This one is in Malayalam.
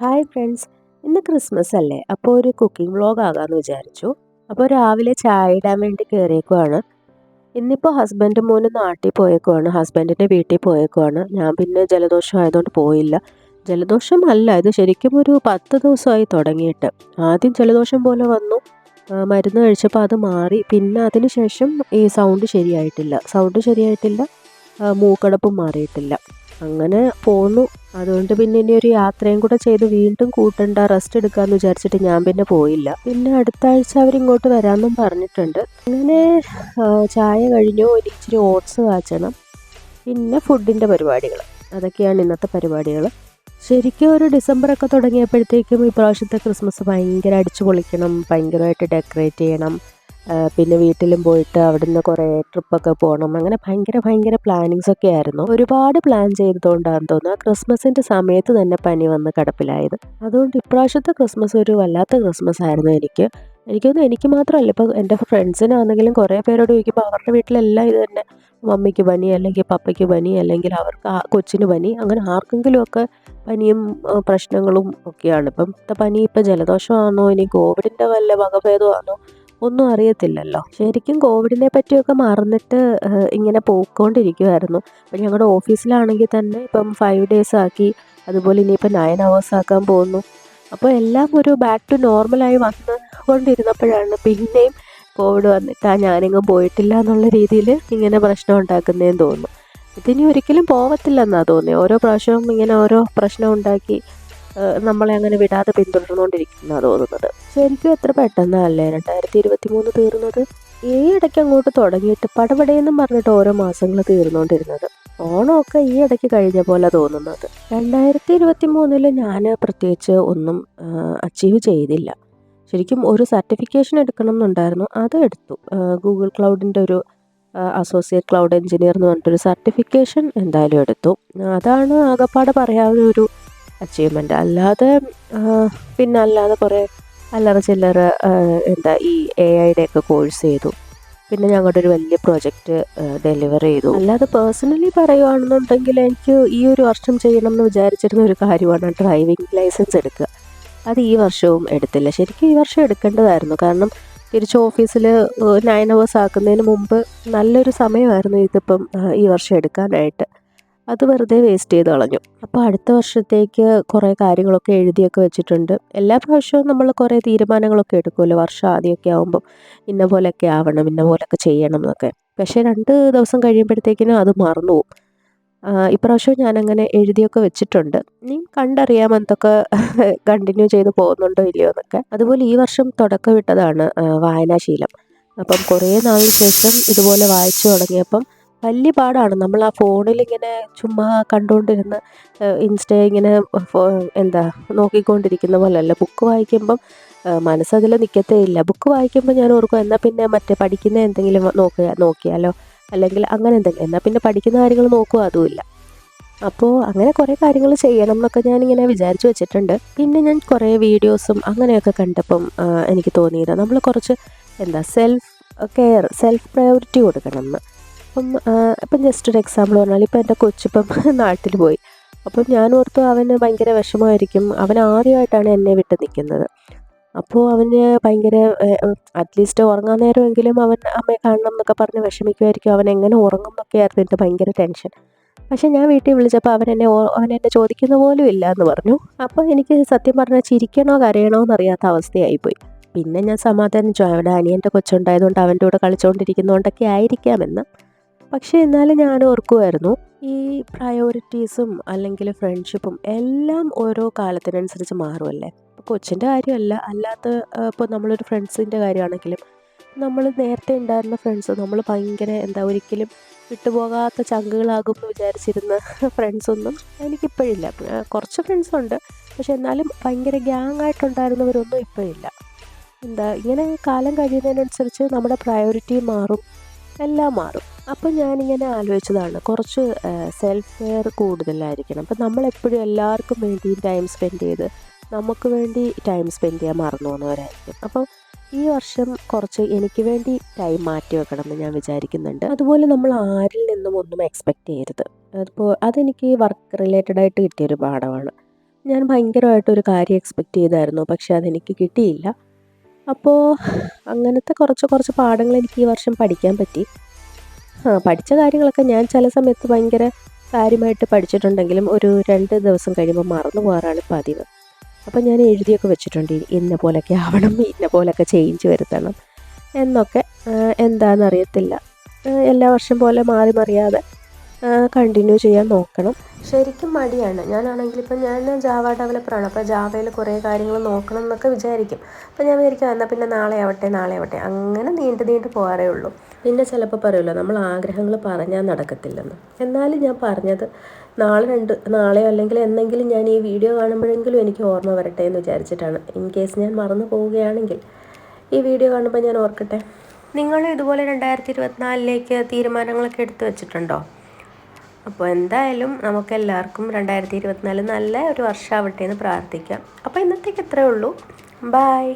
ഹായ് ഫ്രണ്ട്സ്, ഇന്ന് ക്രിസ്മസ് അല്ലേ? അപ്പോൾ ഒരു കുക്കിംഗ് വ്ളോഗ് ആകാമെന്ന് വിചാരിച്ചു. അപ്പോൾ രാവിലെ ചായ ഇടാൻ വേണ്ടി കയറിയേക്കുവാണ്. ഇന്നിപ്പോൾ ഹസ്ബൻഡ് മോനും നാട്ടിൽ പോയേക്കുവാണ്, ഹസ്ബൻഡിൻ്റെ വീട്ടിൽ പോയേക്കുവാണ്. ഞാൻ പിന്നെ ജലദോഷം ആയതുകൊണ്ട് പോയില്ല. ജലദോഷം അല്ല, ഇത് ശരിക്കും ഒരു 10 ദിവസമായി തുടങ്ങിയിട്ട്. ആദ്യം ജലദോഷം പോലെ വന്നു, മരുന്ന് കഴിച്ചപ്പോൾ അത് മാറി. പിന്നെ അതിന് ശേഷം ഈ സൗണ്ട് ശരിയായിട്ടില്ല, മൂക്കടപ്പും മാറിയിട്ടില്ല. അങ്ങനെ പോന്നു. അതുകൊണ്ട് പിന്നെ ഇനി ഒരു യാത്രയും കൂടെ ചെയ്ത് വീണ്ടും കൂട്ടണ്ട, റെസ്റ്റ് എടുക്കാമെന്ന് വിചാരിച്ചിട്ട് ഞാൻ പിന്നെ പോയില്ല. പിന്നെ അടുത്ത ആഴ്ച അവരിങ്ങോട്ട് വരാമെന്നും പറഞ്ഞിട്ടുണ്ട്. അങ്ങനെ ചായ കഴിഞ്ഞു. ഇനി ഇച്ചിരി ഓട്സ് കാച്ചണം. പിന്നെ ഫുഡിൻ്റെ പരിപാടികൾ, അതൊക്കെയാണ് ഇന്നത്തെ പരിപാടികൾ. ശരിക്കും ഒരു ഡിസംബറൊക്കെ തുടങ്ങിയപ്പോഴത്തേക്കും ഇപ്രാവശ്യത്തെ ക്രിസ്മസ് ഭയങ്കര അടിച്ചു പൊളിക്കണം, ഭയങ്കരമായിട്ട് ഡെക്കറേറ്റ് ചെയ്യണം, പിന്നെ വീട്ടിലും പോയിട്ട് അവിടുന്ന് കുറേ ട്രിപ്പൊക്കെ പോകണം. അങ്ങനെ ഭയങ്കര ഭയങ്കര പ്ലാനിങ്സൊക്കെ ആയിരുന്നു. ഒരുപാട് പ്ലാൻ ചെയ്തതുകൊണ്ടാണെന്ന് തോന്നുന്നു ആ ക്രിസ്മസിൻ്റെ സമയത്ത് തന്നെ പനി വന്ന് കിടപ്പിലായത്. അതുകൊണ്ട് ഇപ്രാവശ്യത്തെ ക്രിസ്മസ് ഒരു വല്ലാത്ത ക്രിസ്മസ് ആയിരുന്നു എനിക്കൊന്നും എനിക്ക് മാത്രമല്ല, ഇപ്പോൾ എൻ്റെ ഫ്രണ്ട്സിനാണെങ്കിലും കുറേ പേരോട് ചോദിക്കുമ്പോൾ അവരുടെ വീട്ടിലെല്ലാം ഇത് തന്നെ. മമ്മിക്ക് പനി, അല്ലെങ്കിൽ പപ്പയ്ക്ക് പനി, അല്ലെങ്കിൽ അവർക്ക് കൊച്ചിന് പനി, അങ്ങനെ ആർക്കെങ്കിലുമൊക്കെ പനിയും പ്രശ്നങ്ങളും ഒക്കെയാണ്. ഇപ്പം പനി ഇപ്പം ജലദോഷമാണോ ഇനി കോവിഡിൻ്റെ വല്ല വകഭേദമാണോ ഒന്നും അറിയത്തില്ലല്ലോ. ശരിക്കും കോവിഡിനെ പറ്റിയൊക്കെ മറന്നിട്ട് ഇങ്ങനെ പോയിക്കൊണ്ടിരിക്കുമായിരുന്നു. ഇപ്പം ഞങ്ങളുടെ ഓഫീസിലാണെങ്കിൽ തന്നെ ഇപ്പം 5 days ആക്കി, അതുപോലെ ഇനിയിപ്പോൾ 9 hours ആക്കാൻ പോകുന്നു. അപ്പോൾ എല്ലാം ഒരു ബാക്ക് ടു നോർമലായി വന്ന് കൊണ്ടിരുന്നപ്പോഴാണ് പിന്നെയും കോവിഡ് വന്നിട്ട് ഞാനെങ്ങും പോയിട്ടില്ല എന്നുള്ള രീതിയിൽ ഇങ്ങനെ പ്രശ്നം ഉണ്ടാക്കുന്നതെന്ന് തോന്നുന്നു. ഇതിനി ഒരിക്കലും പോകത്തില്ലെന്നാണ് തോന്നിയത്. ഓരോ പ്രാവശ്യവും ഇങ്ങനെ ഓരോ പ്രശ്നം ഉണ്ടാക്കി നമ്മളെ അങ്ങനെ വിടാതെ പിന്തുടർന്നുകൊണ്ടിരിക്കുന്നതാണ് തോന്നുന്നത്. ശരിക്കും എത്ര പെട്ടെന്നല്ലേ 2023 തീർന്നത്. ഈ ഇടയ്ക്ക് അങ്ങോട്ട് തുടങ്ങിയിട്ട് പടപടയെന്നും പറഞ്ഞിട്ട് ഓരോ മാസങ്ങൾ തീർന്നുകൊണ്ടിരുന്നത്. ഓണമൊക്കെ ഈ ഇടയ്ക്ക് കഴിഞ്ഞ പോലെ തോന്നുന്നത്. 2023 ഞാൻ പ്രത്യേകിച്ച് ഒന്നും അച്ചീവ് ചെയ്തില്ല. ശരിക്കും ഒരു സർട്ടിഫിക്കേഷൻ എടുക്കണം എന്നുണ്ടായിരുന്നു, അത് എടുത്തു. ഗൂഗിൾ ക്ലൗഡിൻ്റെ ഒരു അസോസിയേറ്റ് ക്ലൗഡ് എഞ്ചിനീയർ എന്ന് പറഞ്ഞിട്ടൊരു സർട്ടിഫിക്കേഷൻ എന്തായാലും എടുത്തു. അതാണ് ആകപ്പാടെ പറയാവുന്ന ഒരു അച്ചീവ്മെൻറ്റ്. അല്ലാതെ കുറേ അല്ലറ ചില്ലറ ഈ AI ഒക്കെ കോഴ്സ് ചെയ്തു. പിന്നെ ഞങ്ങളുടെ ഒരു വലിയ പ്രൊജക്റ്റ് ഡെലിവർ ചെയ്തു. അല്ലാതെ പേഴ്സണലി പറയുകയാണെന്നുണ്ടെങ്കിൽ എനിക്ക് ഈ ഒരു വർഷം ചെയ്യണം എന്ന് വിചാരിച്ചിരുന്ന ഒരു കാര്യമാണ് ഡ്രൈവിംഗ് ലൈസൻസ് എടുക്കുക. അത് ഈ വർഷവും എടുത്തില്ല. ശരിക്കും ഈ വർഷം എടുക്കേണ്ടതായിരുന്നു. കാരണം തിരിച്ച് ഓഫീസിൽ 9 hours ആക്കുന്നതിന് മുമ്പ് നല്ലൊരു സമയമായിരുന്നു ഇതിപ്പം ഈ വർഷം എടുക്കാനായിട്ട്. അത് വെറുതെ വേസ്റ്റ് ചെയ്ത് കളഞ്ഞു. അപ്പോൾ അടുത്ത വർഷത്തേക്ക് കുറേ കാര്യങ്ങളൊക്കെ എഴുതിയൊക്കെ വെച്ചിട്ടുണ്ട്. എല്ലാ പ്രാവശ്യവും നമ്മൾ കുറേ തീരുമാനങ്ങളൊക്കെ എടുക്കുമല്ലോ, വർഷം ആദ്യമൊക്കെ ആകുമ്പം ഇന്ന പോലെയൊക്കെ ആവണം, ഇന്ന പോലെയൊക്കെ ചെയ്യണം എന്നൊക്കെ. പക്ഷേ 2 ദിവസം കഴിയുമ്പോഴത്തേക്കിനും അത് മറന്നു പോകും. ഇപ്രാവശ്യം ഞാനങ്ങനെ എഴുതിയൊക്കെ വെച്ചിട്ടുണ്ട്. ഇനി കണ്ടറിയാം എന്തൊക്കെ കണ്ടിന്യൂ ചെയ്ത് പോകുന്നുണ്ടോ ഇല്ലയോ എന്നൊക്കെ. അതുപോലെ ഈ വർഷം തുടക്കമിട്ടതാണ് വായനാശീലം. അപ്പം കുറേ നാളിന് ശേഷം ഇതുപോലെ വായിച്ചു തുടങ്ങിയപ്പം വലിയ പാടാണ്. നമ്മൾ ആ ഫോണിലിങ്ങനെ ചുമ്മാ കണ്ടുകൊണ്ടിരുന്ന് ഇൻസ്റ്റ ഇങ്ങനെ നോക്കിക്കൊണ്ടിരിക്കുന്ന പോലെയല്ല. ബുക്ക് വായിക്കുമ്പം മനസ്സതിൽ നിൽക്കത്തേ ഇല്ല. ബുക്ക് വായിക്കുമ്പോൾ ഞാൻ ഓർക്കും എന്നാൽ പിന്നെ മറ്റേ പഠിക്കുന്ന എന്തെങ്കിലും നോക്കിയാലോ, അല്ലെങ്കിൽ അങ്ങനെ എന്തെങ്കിലും. എന്നാൽ പിന്നെ പഠിക്കുന്ന കാര്യങ്ങൾ നോക്കുക അതുമില്ല. അപ്പോൾ അങ്ങനെ കുറേ കാര്യങ്ങൾ ചെയ്യണം എന്നൊക്കെ ഞാനിങ്ങനെ വിചാരിച്ചു വെച്ചിട്ടുണ്ട്. പിന്നെ ഞാൻ കുറേ വീഡിയോസും അങ്ങനെയൊക്കെ കണ്ടപ്പം എനിക്ക് തോന്നിയത് നമ്മൾ കുറച്ച് സെൽഫ് പ്രയോറിറ്റി കൊടുക്കണം എന്ന്. ഇപ്പം ജസ്റ്റ് ഒരു എക്സാമ്പിൾ പറഞ്ഞാൽ, ഇപ്പം എൻ്റെ കൊച്ചിപ്പം നാട്ടിൽ പോയി. അപ്പം ഞാൻ ഓർത്തു അവന് ഭയങ്കര വിഷമമായിരിക്കും. അവൻ ആദ്യമായിട്ടാണ് എന്നെ വിട്ട് നിൽക്കുന്നത്. അപ്പോൾ അവന് ഭയങ്കര അറ്റ്ലീസ്റ്റ് ഉറങ്ങാൻ നേരമെങ്കിലും അവൻ അമ്മയെ കാണണം എന്നൊക്കെ പറഞ്ഞ് വിഷമിക്കുമായിരിക്കും. അവൻ എങ്ങനെ ഉറങ്ങും എന്നൊക്കെയായിരുന്നു എൻ്റെ ഭയങ്കര ടെൻഷൻ. പക്ഷേ ഞാൻ വീട്ടിൽ വിളിച്ചപ്പോൾ അവൻ എന്നെ ചോദിക്കുന്ന പോലും ഇല്ല എന്ന് പറഞ്ഞു. അപ്പോൾ എനിക്ക് സത്യം പറഞ്ഞാൽ ചിരിക്കണോ കരയണോ എന്നറിയാത്ത അവസ്ഥയായിപ്പോയി. പിന്നെ ഞാൻ സമാധാനിച്ചു, അവിടെ അനിയൻ്റെ കൊച്ചുണ്ടായതുകൊണ്ട് അവൻ്റെ കൂടെ കളിച്ചുകൊണ്ടിരിക്കുന്നതുകൊണ്ടൊക്കെ ആയിരിക്കാമെന്ന്. പക്ഷേ എന്നാലും ഞാൻ ഓർക്കുമായിരുന്നു, ഈ പ്രയോറിറ്റീസും അല്ലെങ്കിൽ ഫ്രണ്ട്ഷിപ്പും എല്ലാം ഓരോ കാലത്തിനനുസരിച്ച് മാറുമല്ലേ. കൊച്ചിൻ്റെ കാര്യമല്ല, അല്ലാത്ത ഇപ്പോൾ നമ്മളൊരു ഫ്രണ്ട്സിൻ്റെ കാര്യമാണെങ്കിലും നമ്മൾ നേരത്തെ ഉണ്ടായിരുന്ന ഫ്രണ്ട്സ് നമ്മൾ ഭയങ്കര ഒരിക്കലും വിട്ടുപോകാത്ത ചങ്കുകളാകും എന്ന് വിചാരിച്ചിരുന്ന ഫ്രണ്ട്സൊന്നും എനിക്കിപ്പോഴില്ല. കുറച്ച് ഫ്രണ്ട്സുണ്ട്, പക്ഷെ എന്നാലും ഭയങ്കര ഗ്യാങ് ആയിട്ടുണ്ടായിരുന്നവരൊന്നും ഇപ്പോഴില്ല. ഇങ്ങനെ കാലം കഴിയുന്നതിനനുസരിച്ച് നമ്മുടെ പ്രയോറിറ്റി മാറും, എല്ലാം മാറും. അപ്പം ഞാനിങ്ങനെ ആലോചിച്ചതാണ്, കുറച്ച് സെൽഫ് കെയർ കൂടുതലായിരിക്കണം. അപ്പം നമ്മളെപ്പോഴും എല്ലാവർക്കും വേണ്ടി ടൈം സ്പെൻഡ് ചെയ്ത് നമുക്ക് വേണ്ടി ടൈം സ്പെൻഡ് ചെയ്യാൻ മറന്നു പോകുന്നവരായിരിക്കും. അപ്പം ഈ വർഷം കുറച്ച് എനിക്ക് വേണ്ടി ടൈം മാറ്റി വെക്കണം എന്ന് ഞാൻ വിചാരിക്കുന്നുണ്ട്. അതുപോലെ നമ്മൾ ആരിൽ നിന്നും ഒന്നും എക്സ്പെക്റ്റ് ചെയ്യരുത്. അതെനിക്ക് വർക്ക് റിലേറ്റഡ് ആയിട്ട് കിട്ടിയൊരു പാഠമാണ്. ഞാൻ ഭയങ്കരമായിട്ടൊരു കാര്യം എക്സ്പെക്റ്റ് ചെയ്തായിരുന്നു. പക്ഷേ അതെനിക്ക് കിട്ടിയില്ല. അപ്പോൾ അങ്ങനത്തെ കുറച്ച് കുറച്ച് പാഠങ്ങൾ എനിക്ക് ഈ വർഷം പഠിക്കാൻ പറ്റി. പഠിച്ച കാര്യങ്ങളൊക്കെ ഞാൻ ചില സമയത്ത് ഭയങ്കര കാര്യമായിട്ട് പഠിച്ചിട്ടുണ്ടെങ്കിലും ഒരു 2 ദിവസം കഴിയുമ്പോൾ മറന്നു പോകാറാണ് പതിവ്. അപ്പം ഞാൻ എഴുതിയൊക്കെ വെച്ചിട്ടുണ്ട്. ഇന്ന പോലൊക്കെ ആവണം, ഇന്ന പോലൊക്കെ ചേഞ്ച് വരുത്തണം എന്നൊക്കെ. എന്താണെന്നറിയത്തില്ല. എല്ലാ വർഷം പോലെ മാറി മറിയാതെ കണ്ടിന്യൂ ചെയ്യാൻ നോക്കണം. ശരിക്കും മടിയാണ്. ഞാൻ ജാവ ഡെവലപ്പറാണ്. അപ്പോൾ ജാവയിൽ കുറേ കാര്യങ്ങൾ നോക്കണം എന്നൊക്കെ വിചാരിക്കും. അപ്പോൾ ഞാൻ വിചാരിക്കും എന്നാൽ പിന്നെ നാളെ ആവട്ടെ നാളെ ആവട്ടെ, അങ്ങനെ നീണ്ടു പോകാറേ ഉള്ളൂ. പിന്നെ ചിലപ്പോൾ പറയുമല്ലോ നമ്മൾ ആഗ്രഹങ്ങൾ പറഞ്ഞാൽ നടക്കത്തില്ലെന്ന്. എന്നാലും ഞാൻ പറഞ്ഞത് നാളെയോ അല്ലെങ്കിൽ എന്നെങ്കിലും ഞാൻ ഈ വീഡിയോ കാണുമ്പോഴെങ്കിലും എനിക്ക് ഓർമ്മ വരട്ടെ എന്ന് വിചാരിച്ചിട്ടാണ്. ഇൻ കേസ് ഞാൻ മറന്നു പോവുകയാണെങ്കിൽ ഈ വീഡിയോ കാണുമ്പോൾ ഞാൻ ഓർക്കട്ടെ. നിങ്ങൾ ഇതുപോലെ 2024 തീരുമാനങ്ങളൊക്കെ എടുത്തു വെച്ചിട്ടുണ്ടോ? അപ്പോൾ എന്തായാലും നമുക്കെല്ലാവർക്കും 2024 നല്ല ഒരു വർഷമാവട്ടെ എന്ന് പ്രാർത്ഥിക്കാം. അപ്പോൾ ഇന്നത്തേക്ക് ഇത്രയേ ഉള്ളൂ. ബായ്.